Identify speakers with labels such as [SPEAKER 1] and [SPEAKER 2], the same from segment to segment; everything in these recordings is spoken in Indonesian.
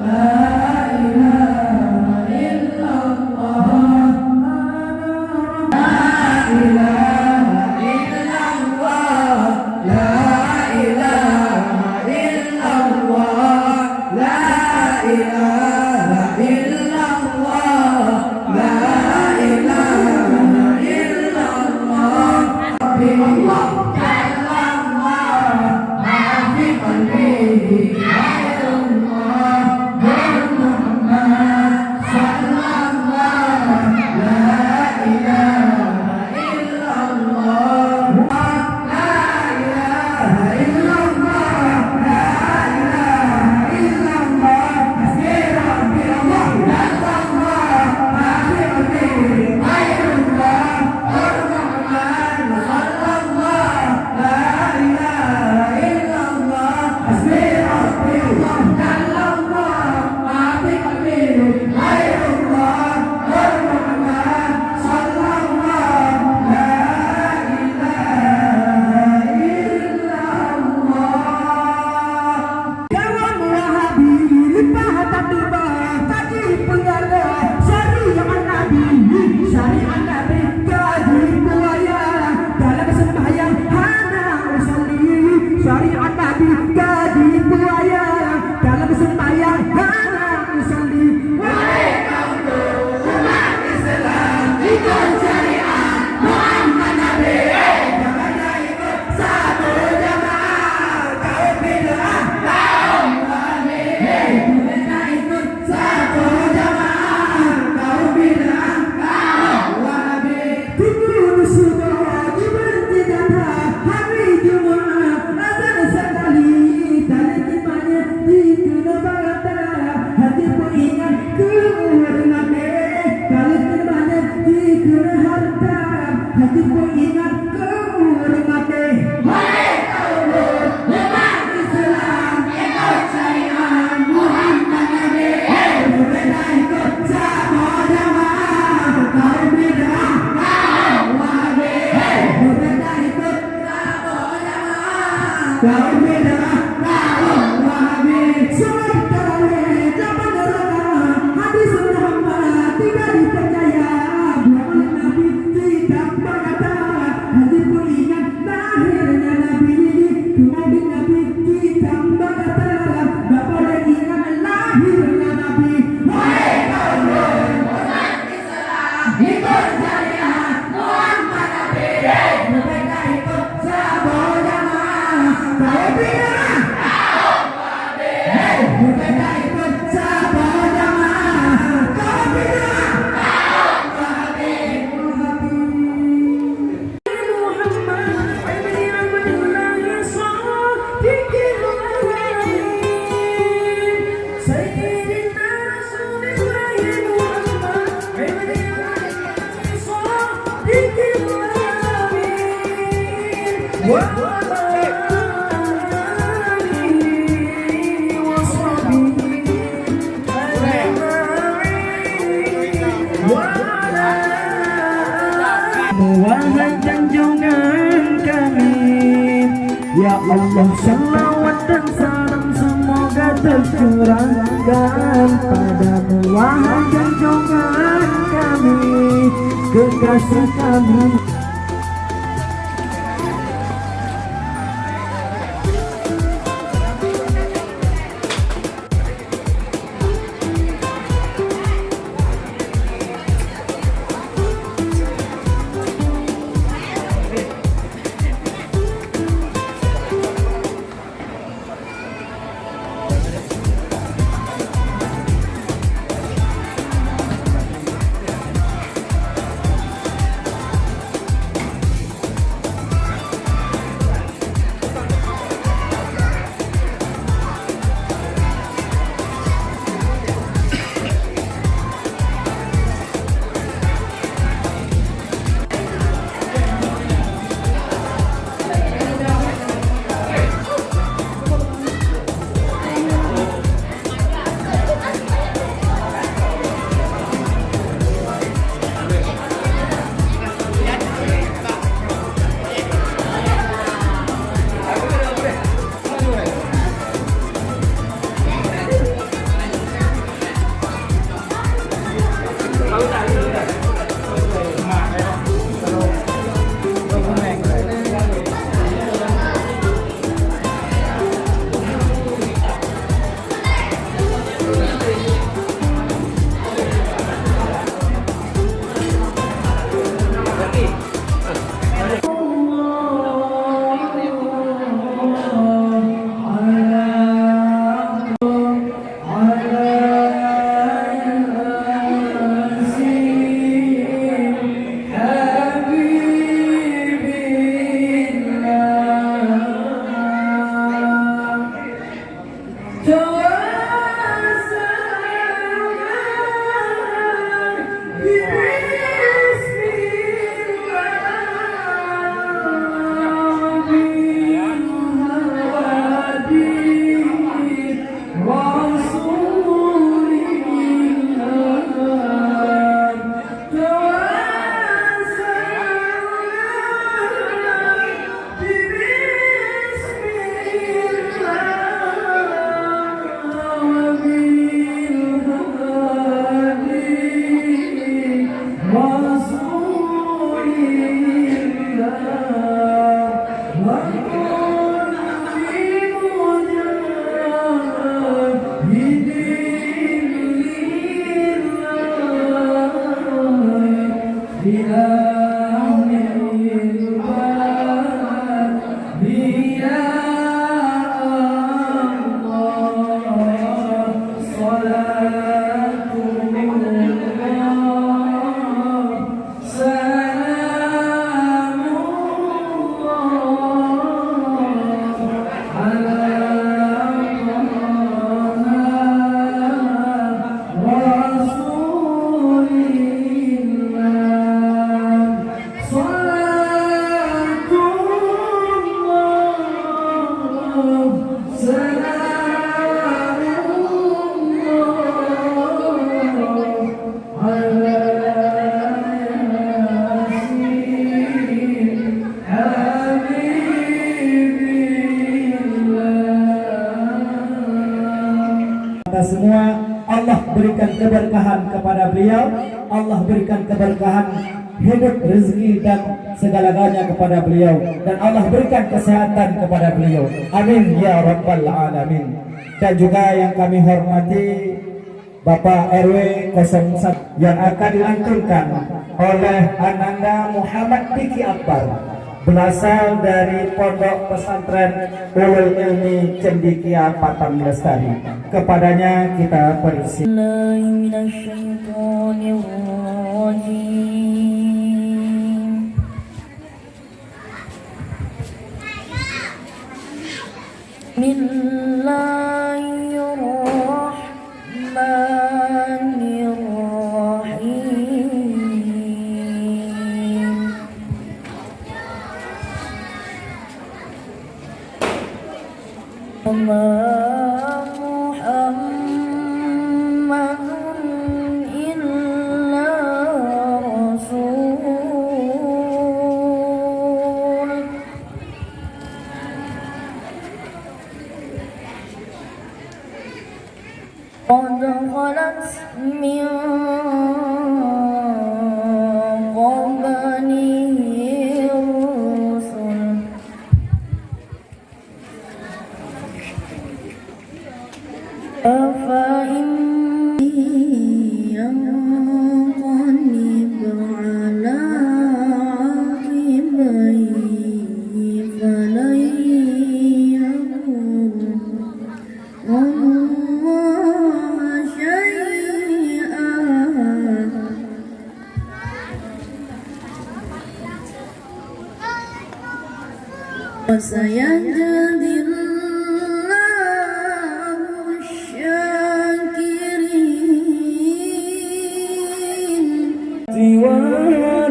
[SPEAKER 1] La ikut saya Muhammad Nabi. Mereka ikut sebuah jamaah. Tahu tidak? Mereka ikut sebuah jamaah. Tahu tidak?
[SPEAKER 2] Wahai junjungan kami, ya Allah, salawat dan salam semoga tercurahkan padamu. Wahai junjungan kami, kekasih kami. Semua Allah berikan keberkahan kepada beliau, Allah berikan keberkahan hidup, rezeki dan segala-galanya kepada beliau, dan Allah berikan kesehatan kepada beliau. Amin ya rabbal alamin. Dan juga yang kami hormati Bapak RW 01 yang akan dilantunkan oleh Ananda Muhammad Diki Akbar, berasal dari Pondok Pesantren Ulul Ilmi Cendikia Patang Lestari. Kepadanya kita persilahkan.
[SPEAKER 1] قد خلت من قبله الرسل أفإن ينقلب على عقبيه فلن يضر وسيجزي الله الشاكرين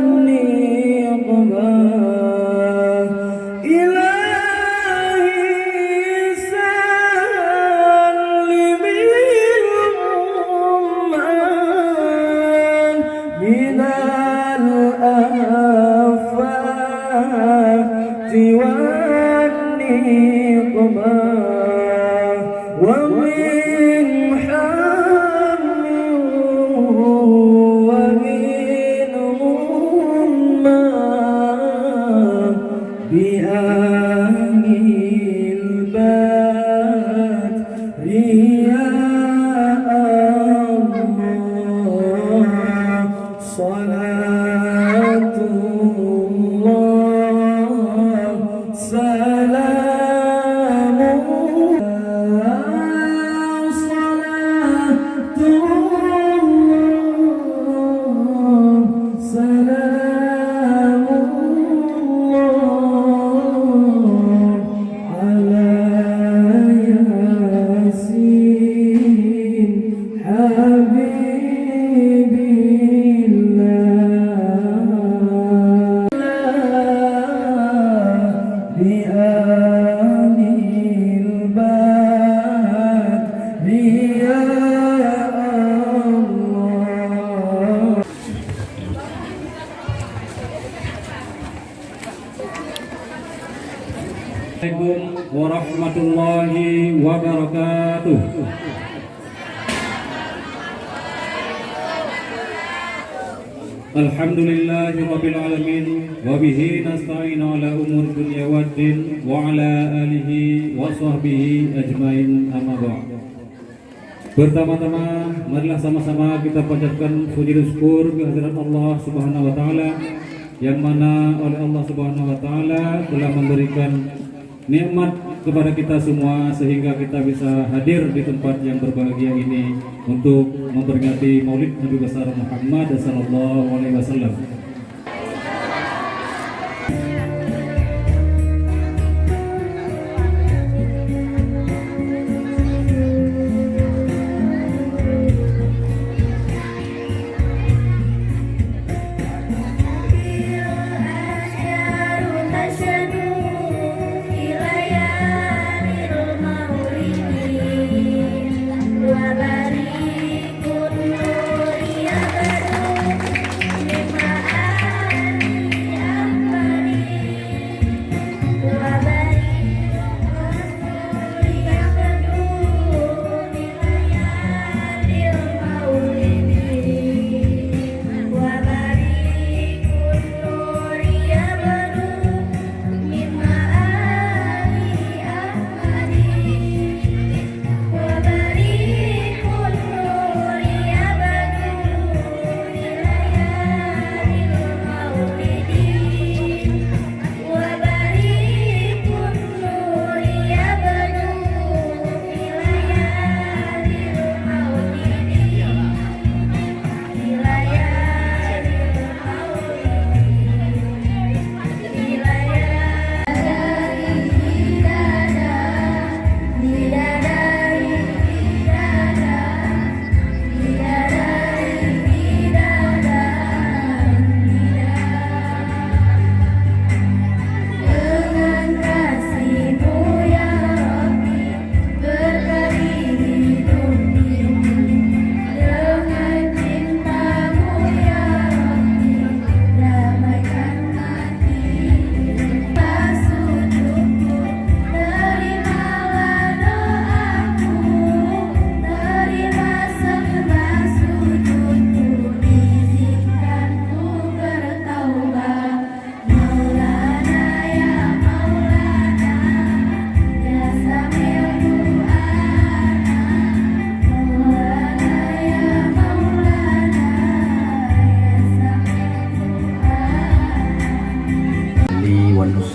[SPEAKER 2] والنقمة إلهي سلم الأمة من الآفات والنقمة ومن حم ومن غمة بأهل البدر يا الله صلاة الله سلام صلاة الله سلام الله على ياسين حبيب الله بآل البدر يا الله.
[SPEAKER 3] Assalamualaikum warahmatullahi wabarakatuh. Alhamdulillahi rabbil alamin wa bihi nasta'in ala umur dunya waddin wa ala alihi wa sahbihi ajmain amma ba'd. Pertama-tama marilah sama-sama kita panjatkan puji dan syukur kehadirat Allah Subhanahu wa taala, yang mana oleh Allah Subhanahu wa taala telah memberikan nikmat kepada kita semua sehingga kita bisa hadir di tempat yang berbahagia ini untuk memperingati Maulid Nabi besar Muhammad sallallahu alaihi wasallam.
[SPEAKER 1] وبريق النور يبدو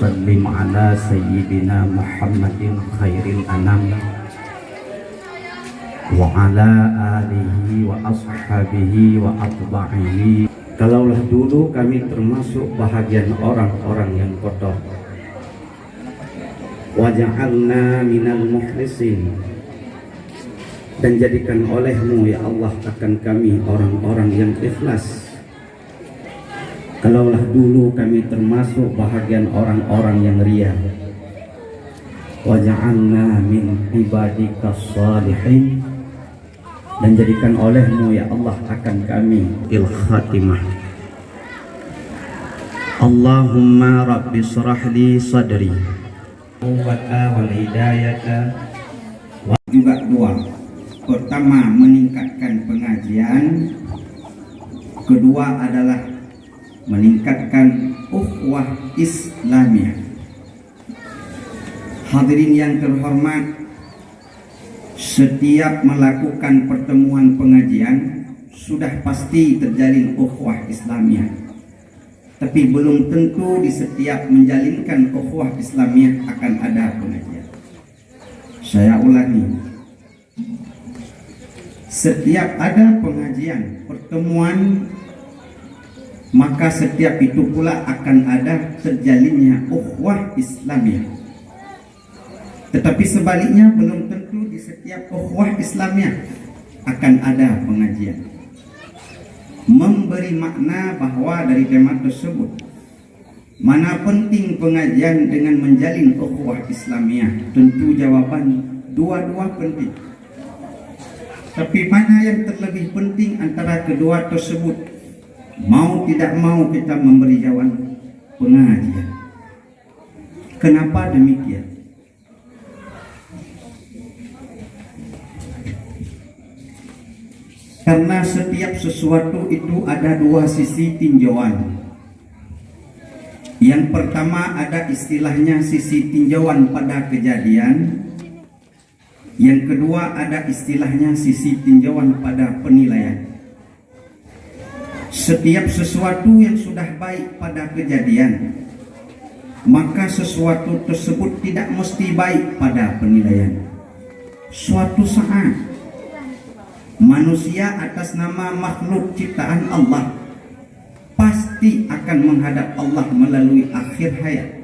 [SPEAKER 4] sallim ala sayyidina Muhammadin khairil anam wa ala alihi wa ashabihi wa atba'ihi. Kalaulah dulu kami termasuk bahagian orang-orang yang kotor, waja'alna minal mukhlisin, dan jadikan olehmu ya Allah akan kami orang-orang yang ikhlas. Kalaulah dulu kami termasuk bahagian orang-orang yang riya, waja'alna min ibadikas salihin, dan jadikan olehmu ya Allah akan kami il khatimah. Allahumma rabbi syrahli sadri wal hidayata. Juga dua, pertama meningkatkan pengajian, kedua adalah meningkatkan ukhuwah Islamiyah. Hadirin yang terhormat, setiap melakukan pertemuan pengajian sudah pasti terjalin ukhuwah Islamiyah, tapi belum tentu di setiap menjalinkan ukhuwah Islamiyah akan ada pengajian. Saya ulangi, setiap ada pengajian, pertemuan, maka setiap itu pula akan ada terjalinnya ukhuwah Islamiyah. Tetapi sebaliknya belum tentu di setiap ukhuwah Islamiyah akan ada pengajian. Memberi makna bahwa dari tema tersebut, mana penting pengajian dengan menjalin ukhuwah Islamiyah? Tentu jawaban dua-dua penting. Tapi mana yang terlebih penting antara kedua tersebut? Mau tidak mau kita memberi jawaban pengajian. Kenapa demikian? Karena setiap sesuatu itu ada dua sisi tinjauan. Yang pertama ada istilahnya sisi tinjauan pada kejadian. Yang kedua ada istilahnya sisi tinjauan pada penilaian. Setiap sesuatu yang sudah baik pada kejadian, maka sesuatu tersebut tidak mesti baik pada penilaian. Suatu saat manusia atas nama makhluk ciptaan Allah pasti akan menghadap Allah melalui akhir hayat.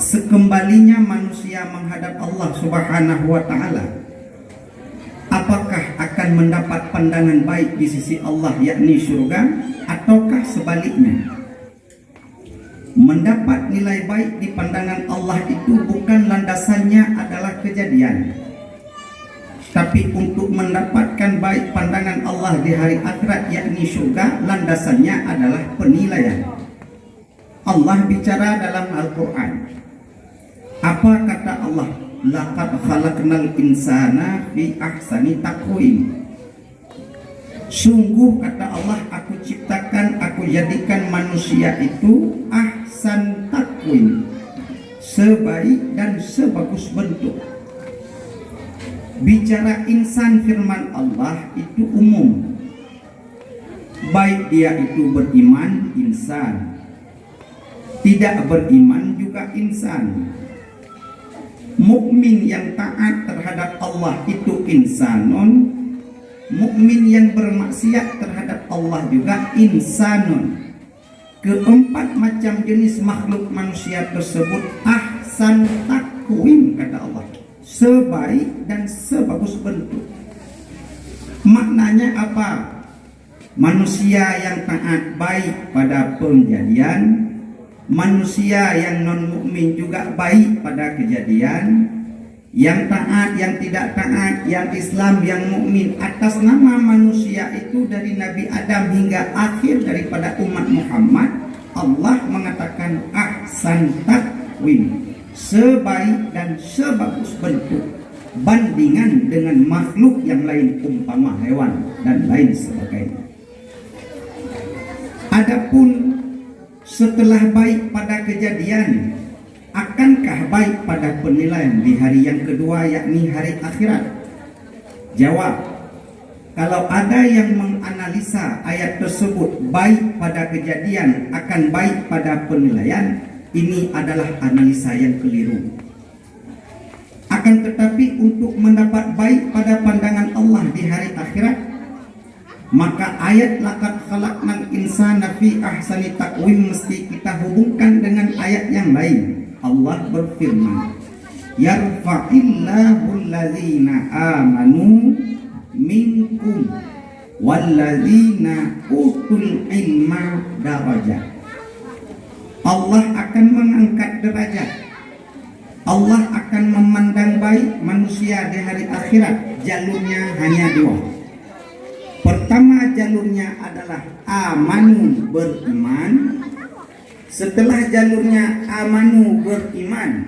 [SPEAKER 4] Sekembalinya manusia menghadap Allah Subhanahu wa ta'ala, apakah akan mendapat pandangan baik di sisi Allah, yakni surga, ataukah sebaliknya? Mendapat nilai baik di pandangan Allah itu bukan landasannya adalah kejadian, tapi untuk mendapatkan baik pandangan Allah di hari akhirat, yakni surga, landasannya adalah penilaian. Allah bicara dalam Al-Quran. Apa kata Allah? Laqad khalaqnal insana fi ahsani taqwim. Sungguh kata Allah, aku ciptakan, aku jadikan manusia itu ahsan taqwim, sebaik dan sebagus bentuk. Bicara insan firman Allah itu umum. Baik dia itu beriman, insan. Tidak beriman juga insan. Mukmin yang taat terhadap Allah itu insanun. Mukmin yang bermaksiat terhadap Allah juga insanun. Keempat macam jenis makhluk manusia tersebut ahsan taqwim kata Allah, sebaik dan sebagus bentuk. Maknanya apa? Manusia yang taat baik pada penjadian, manusia yang non mukmin juga baik pada kejadian, yang taat, yang tidak taat, yang Islam, yang mukmin, atas nama manusia itu dari Nabi Adam hingga akhir daripada umat Muhammad, Allah mengatakan ahsan taqwim, sebaik dan sebagus bentuk, bandingan dengan makhluk yang lain umpama hewan dan lain sebagainya. Adapun setelah baik pada kejadian, akankah baik pada penilaian di hari yang kedua, yakni hari akhirat? Jawab, kalau ada yang menganalisa ayat tersebut baik pada kejadian akan baik pada penilaian, ini adalah analisa yang keliru. Akan tetapi untuk mendapat baik pada pandangan Allah di hari akhirat, maka ayat laqad khalaqnal insana fi ahsani taqwim mesti kita hubungkan dengan ayat yang lain. Allah berfirman, yarfa'illahu allazina amanu minkum wallazina utul ilma darajat. Allah akan mengangkat derajat, Allah akan memandang baik manusia di hari akhirat. Jalurnya hanya dua. Pertama jalurnya adalah amanu, beriman. Setelah jalurnya amanu, beriman,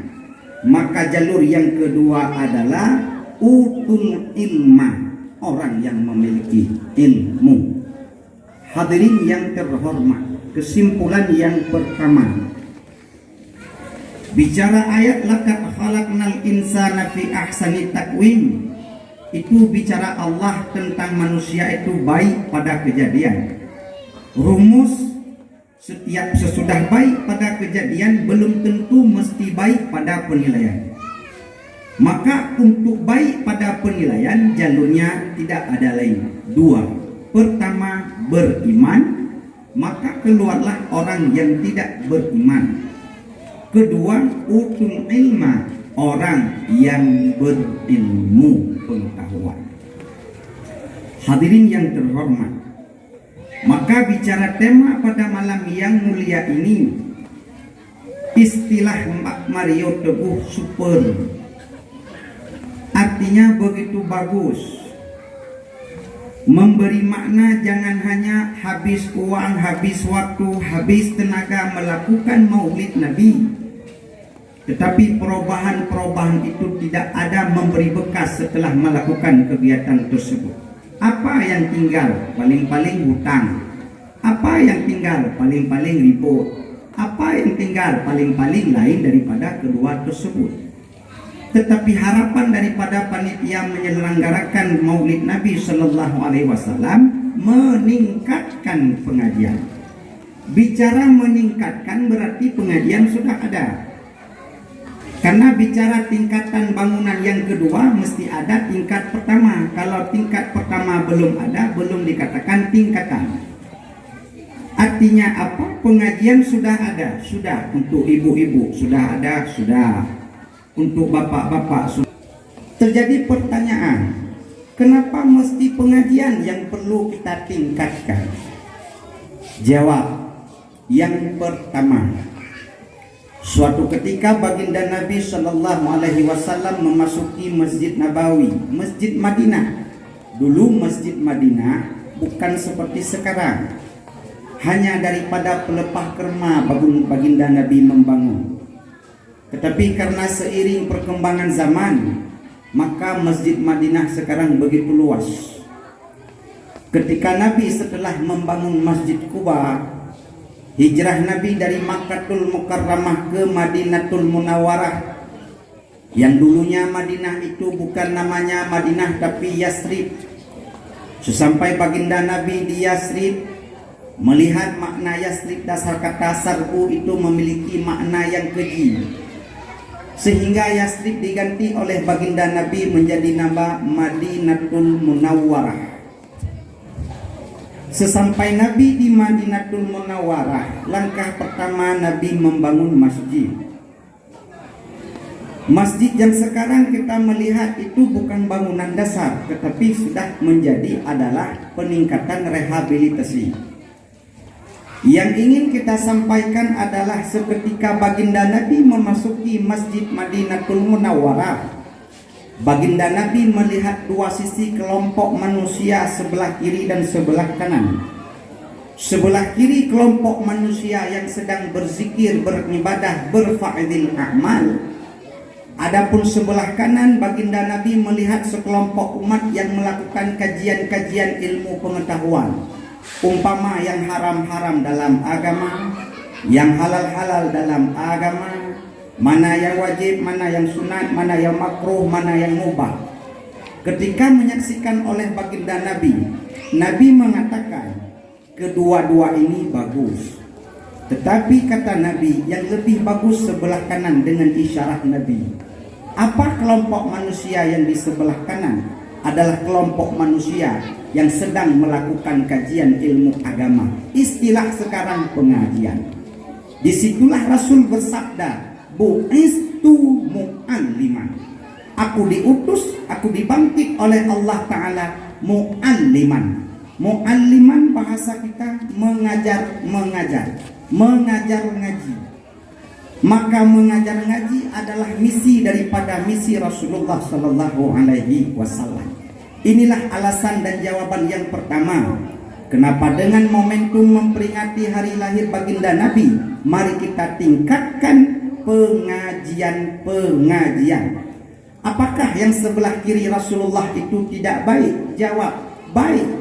[SPEAKER 4] maka jalur yang kedua adalah utul ilma, orang yang memiliki ilmu. Hadirin yang terhormat, kesimpulan yang pertama, bicara ayat laqad khalaqnal insana fi ahsani taqwim, itu bicara Allah tentang manusia itu baik pada kejadian. Rumus setiap sesudah baik pada kejadian belum tentu mesti baik pada penilaian. Maka untuk baik pada penilaian jalurnya tidak ada lain, dua. Pertama beriman, maka keluarlah orang yang tidak beriman. Kedua utul ilma, orang yang berilmu pengetahuan. Hadirin yang terhormat, maka bicara tema pada malam yang mulia ini, istilah Mbak Mario Teguh super, artinya begitu bagus. Memberi makna jangan hanya habis uang, habis waktu, habis tenaga melakukan maulid Nabi, tetapi perubahan-perubahan itu tidak ada memberi bekas setelah melakukan kegiatan tersebut. Apa yang tinggal? Paling-paling hutang. Apa yang tinggal? Paling-paling ribut. Apa yang tinggal? Paling-paling lain daripada kedua tersebut. Tetapi harapan daripada panitia menyelenggarakan maulid Nabi Sallallahu Alaihi Wasallam meningkatkan pengajian. Bicara meningkatkan berarti pengajian sudah ada. Karena bicara tingkatan bangunan yang kedua mesti ada tingkat pertama. Kalau tingkat pertama belum ada, belum dikatakan tingkatan. Artinya apa? Pengajian sudah ada, sudah. Untuk ibu-ibu sudah ada, sudah. Untuk bapak-bapak sudah. Terjadi pertanyaan, kenapa mesti pengajian yang perlu kita tingkatkan? Jawab, yang pertama, suatu ketika baginda Nabi Sallallahu Alaihi Wasallam memasuki Masjid Nabawi, Masjid Madinah. Dulu Masjid Madinah bukan seperti sekarang, hanya daripada pelepah kerma baginda Nabi membangun. Tetapi karena seiring perkembangan zaman, maka Masjid Madinah sekarang begitu luas. Ketika Nabi setelah membangun Masjid Quba, hijrah Nabi dari Makkatul Mukarramah ke Madinatul Munawwarah, yang dulunya Madinah itu bukan namanya Madinah tapi Yasrib. Sesampai baginda Nabi di Yasrib, melihat makna Yasrib, dasar kata sarbu itu memiliki makna yang keji, sehingga Yasrib diganti oleh baginda Nabi menjadi nama Madinatul Munawwarah. Sesampai Nabi di Madinatul Munawwarah, langkah pertama Nabi membangun masjid. Masjid yang sekarang kita melihat itu bukan bangunan dasar, tetapi sudah menjadi adalah peningkatan rehabilitasi. Yang ingin kita sampaikan adalah seketika baginda Nabi memasuki Masjid Madinatul Munawwarah, baginda Nabi melihat dua sisi kelompok manusia, sebelah kiri dan sebelah kanan. Sebelah kiri kelompok manusia yang sedang berzikir, beribadah, berfa'idil a'mal. Adapun sebelah kanan baginda Nabi melihat sekelompok umat yang melakukan kajian-kajian ilmu pengetahuan, umpama yang haram-haram dalam agama, yang halal-halal dalam agama, mana yang wajib, mana yang sunat, mana yang makruh, mana yang mubah. Ketika menyaksikan oleh baginda Nabi, Nabi mengatakan kedua-dua ini bagus. Tetapi kata Nabi, yang lebih bagus sebelah kanan dengan isyarat Nabi. Apa kelompok manusia yang di sebelah kanan? Adalah kelompok manusia yang sedang melakukan kajian ilmu agama. Istilah sekarang pengajian. Disitulah Rasul bersabda, bu'istu mu'alliman. Aku diutus, aku dibangkit oleh Allah Ta'ala mu'alliman. Mu'alliman bahasa kita mengajar ngaji. Maka mengajar ngaji adalah misi daripada misi Rasulullah Sallallahu Alaihi Wasallam. Inilah alasan dan jawaban yang pertama, kenapa dengan momentum memperingati hari lahir baginda Nabi, mari kita tingkatkan pengajian. Apakah yang sebelah kiri Rasulullah itu tidak baik? Jawab, baik.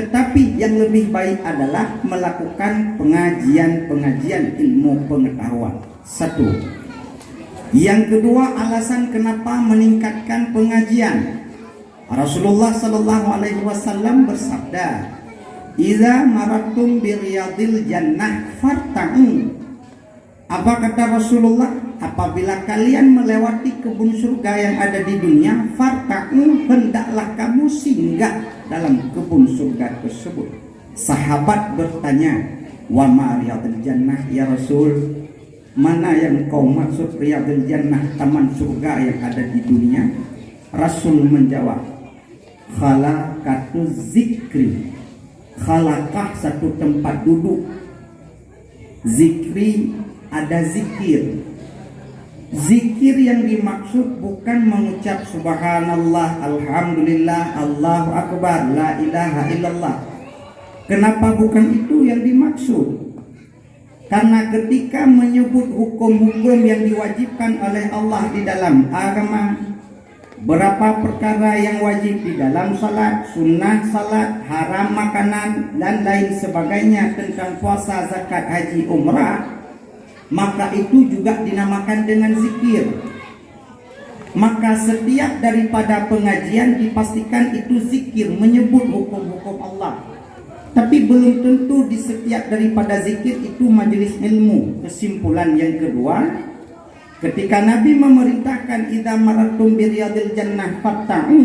[SPEAKER 4] Tetapi yang lebih baik adalah melakukan pengajian ilmu pengetahuan. Satu. Yang kedua, alasan kenapa meningkatkan pengajian. Rasulullah Sallallahu Alaihi Wasallam bersabda, "Idza maratum biriyadil jannah farta'u." Apa kata Rasulullah? Apabila kalian melewati kebun surga yang ada di dunia, farta'u, hendaklah kamu singgah dalam kebun surga tersebut. Sahabat bertanya, "Wa ma riyadil jannah ya Rasul?" Mana yang kau maksud riyadil jannah, taman surga yang ada di dunia? Rasul menjawab, khalaqatu zikri. Khalaqah satu tempat duduk, zikri ada zikir. Zikir yang dimaksud bukan mengucap subhanallah, alhamdulillah, Allahu akbar, la ilaha illallah. Kenapa bukan itu yang dimaksud? Karena ketika menyebut hukum-hukum yang diwajibkan oleh Allah di dalam agama, berapa perkara yang wajib di dalam salat, sunnah salat, haram makanan, dan lain sebagainya tentang puasa, zakat, haji, umrah, maka itu juga dinamakan dengan zikir. Maka setiap daripada pengajian dipastikan itu zikir, menyebut hukum-hukum Allah. Tapi belum tentu di setiap daripada zikir itu majelis ilmu. Kesimpulan yang kedua, ketika Nabi memerintahkan idza maratum biriyadil jannah fatta'u,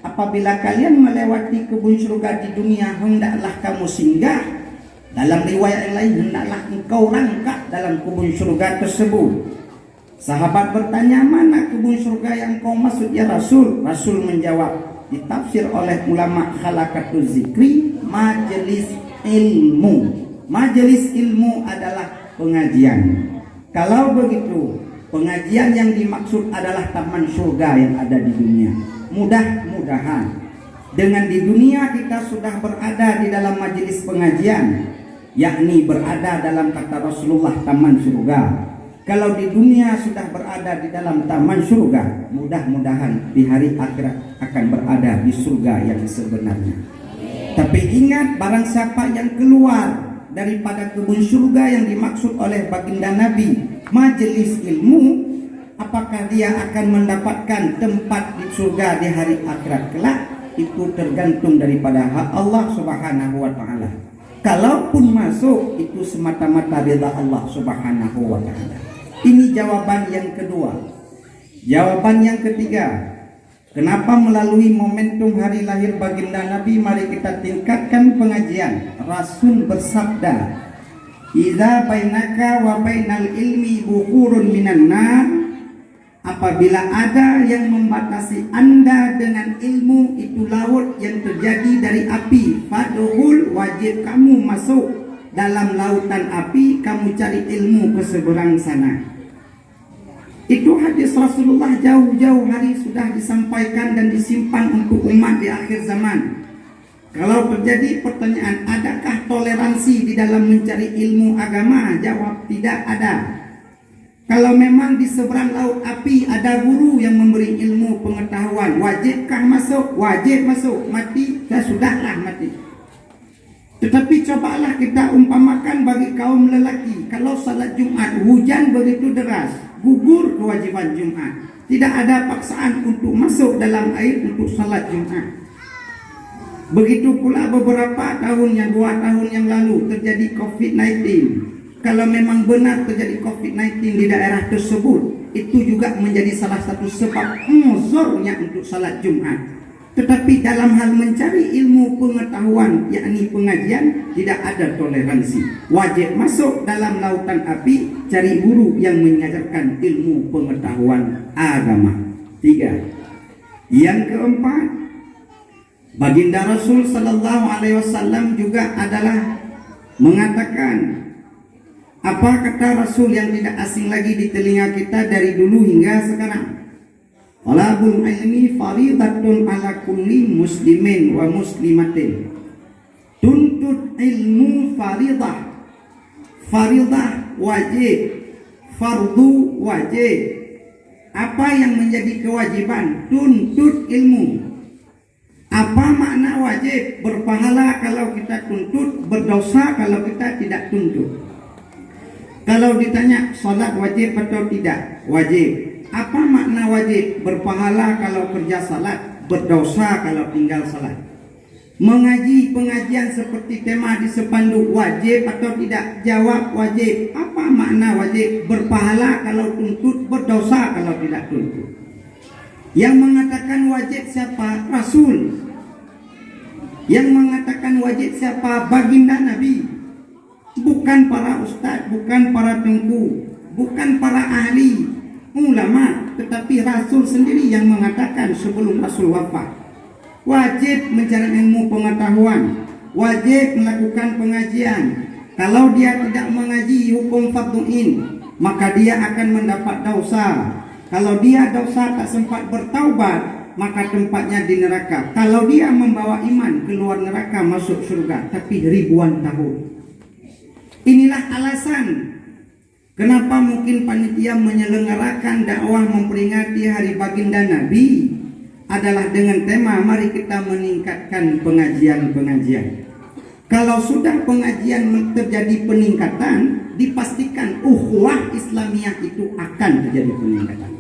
[SPEAKER 4] apabila kalian melewati kebun surga di dunia, hendaklah kamu singgah. Dalam riwayat yang lain, hendaklah engkau langkah dalam kebun surga tersebut. Sahabat bertanya, mana kebun surga yang kau maksud ya Rasul? Rasul menjawab, ditafsir oleh ulama khalaqatu zikri, majelis ilmu. Majelis ilmu adalah pengajian. Kalau begitu, pengajian yang dimaksud adalah taman surga yang ada di dunia. Mudah-mudahan dengan di dunia kita sudah berada di dalam majelis pengajian, yakni berada dalam kata Rasulullah taman surga. Kalau di dunia sudah berada di dalam taman surga, mudah-mudahan di hari akhirat akan berada di surga yang sebenarnya. Tapi ingat, barang siapa yang keluar daripada kebun surga yang dimaksud oleh baginda Nabi, majelis ilmu, apakah dia akan mendapatkan tempat di surga di hari akhirat kelak? Itu tergantung daripada hak Allah Subhanahu wa Ta'ala. Kalaupun masuk, itu semata-mata ridha Allah Subhanahu wa Ta'ala. Ini jawaban yang kedua. Jawaban yang ketiga, kenapa melalui momentum hari lahir baginda Nabi mari kita tingkatkan pengajian. Rasul bersabda, "Idza bainaka wa bainal ilmi buhurun minan nar." Apabila ada yang membatasi Anda dengan ilmu, itu laut yang terjadi dari api. Fadhul, wajib kamu masuk dalam lautan api, kamu cari ilmu ke seberang sana. Itu hadis Rasulullah jauh-jauh hari sudah disampaikan dan disimpan untuk umat di akhir zaman. Kalau terjadi pertanyaan, adakah toleransi di dalam mencari ilmu agama? Jawab, tidak ada. Kalau memang di seberang laut api ada guru yang memberi ilmu pengetahuan, wajibkah masuk? Wajib masuk. Mati? Ya sudahlah mati. Tetapi cobalah kita umpamakan bagi kaum lelaki, kalau salat Jumat hujan begitu deras, gugur kewajiban Jumat. Tidak ada paksaan untuk masuk dalam air untuk salat Jumat. Begitu pula beberapa tahun yang 2 tahun yang lalu terjadi COVID-19. kalau memang benar terjadi COVID-19 di daerah tersebut, itu juga menjadi salah satu sebab uzurnya untuk salat Jumat. Tetapi dalam hal mencari ilmu pengetahuan, yakni pengajian, tidak ada toleransi. Wajib masuk dalam lautan api, cari guru yang mengajarkan ilmu pengetahuan agama. 3. Yang keempat, baginda Rasul sallallahu alaihi wasallam juga adalah mengatakan, apa kata Rasul yang tidak asing lagi di telinga kita dari dulu hingga sekarang? Talabul ilmi faridatun ala kulli muslimin wa muslimatin. Tuntut ilmu faridah. Faridah wajib, fardu wajib. Apa yang menjadi kewajiban? Tuntut ilmu. Apa makna wajib? Berpahala kalau kita tuntut, berdosa kalau kita tidak tuntut. Kalau ditanya salat wajib atau tidak? Wajib. Apa makna wajib? Berpahala kalau kerja salat, berdosa kalau tinggal salat. Mengaji pengajian seperti tema di spanduk, wajib atau tidak? Jawab wajib. Apa makna wajib? Berpahala kalau tuntut, berdosa kalau tidak tuntut. Yang mengatakan wajib siapa? Rasul. Yang mengatakan wajib siapa? Baginda Nabi. Bukan para ustaz, bukan para tengku, bukan para ahli ulama, tetapi Rasul sendiri yang mengatakan sebelum Rasul wafat, wajib mencari ilmu pengetahuan, wajib melakukan pengajian. Kalau dia tidak mengaji hukum fardhu'in, maka dia akan mendapat dosa. Kalau dia dosa tak sempat bertaubat, maka tempatnya di neraka. Kalau dia membawa iman, keluar neraka masuk surga, tapi ribuan tahun. Inilah alasan kenapa mungkin panitia menyelenggarakan dakwah memperingati hari baginda Nabi adalah dengan tema mari kita meningkatkan pengajian-pengajian. Kalau sudah pengajian terjadi peningkatan, dipastikan ukhuwah Islamiyah itu akan terjadi peningkatan.